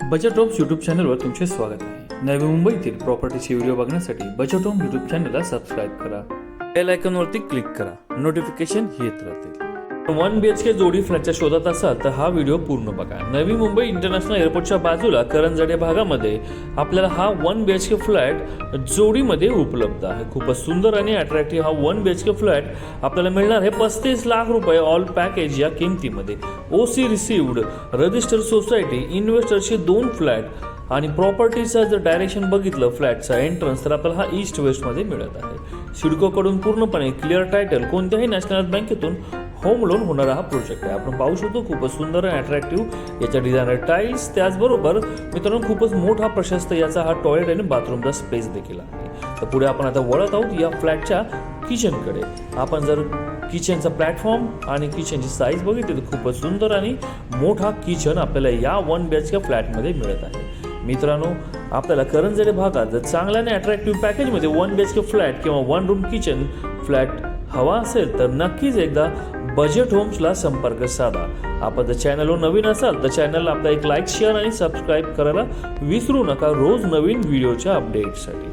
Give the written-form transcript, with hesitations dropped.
Budget homes YouTube चॅनलवर तुमचे स्वागत आहे। नवी मुंबईतील प्रॉपर्टीचे व्हिडिओ बघण्यासाठी बजेट होम यूट्यूब चॅनलला सबस्क्राईब करा, बेल आयकॉनवरती क्लिक करा, नोटिफिकेशन येत राहतील। 1 BHK जोडी फ्लॅटच्या शोधात असाल तर हा व्हिडिओ पूर्ण बघा। नवी मुंबई इंटरनॅशनल एअरपोर्टच्या बाजूला करंजडे भागामध्ये आपल्याला हा 1 BHK फ्लॅट जोडीमध्ये उपलब्ध आहे। खूपच सुंदर आणि अट्रॅक्टिव्ह हा 1 BHK फ्लॅट आपल्याला मिळणार आहे 35 लाख रुपये ऑल पॅकेज या किमतीमध्ये। ओसी रिसिव्ड, रजिस्टर सोसायटी, इन्व्हेस्टरचे 2 फ्लॅट आणि प्रॉपर्टीचा जर डायरेक्शन बघितलं फ्लॅटचा एंट्रन्स तर आपल्याला हा ईस्ट वेस्ट मध्ये मिळत आहे। सिडकोकडून पूर्णपणे क्लिअर टायटल, कोणत्याही नॅशनल बँकेतून होम लोन होणारा हा प्रोजेक्ट आहे। आपण पाहू शकतो खूपच सुंदर आणि अट्रॅक्टिव्ह याच्या डिझायनर टाईल्स, त्याचबरोबर मित्रांनो खूपच मोठा प्रशस्त याचा हा टॉयलेट आणि बाथरूमचा स्पेस देखील आहे। तर पुढे आपण आता वळत आहोत या फ्लॅटच्या किचनकडे। आपण जर किचनचा प्लॅटफॉर्म आणि किचनची साईज बघितली तर खूपच सुंदर आणि मोठा किचन आपल्याला या 1 BHK फ्लॅटमध्ये मिळत आहे। मित्रांनो आपल्याला करंजडे भागात जर चांगल्या आणि अट्रॅक्टिव्ह पॅकेजमध्ये 1 BHK फ्लॅट किंवा 1 रूम किचन फ्लॅट हवा असेल तर नक्कीच एकदा बजेट होम्सला संपर्क साधा। आपण जर चॅनलवर नवीन असाल तर चॅनलला आपला एक लाईक, शेअर आणि सबस्क्राईब करायला विसरू नका रोज नवीन व्हिडिओच्या अपडेटसाठी।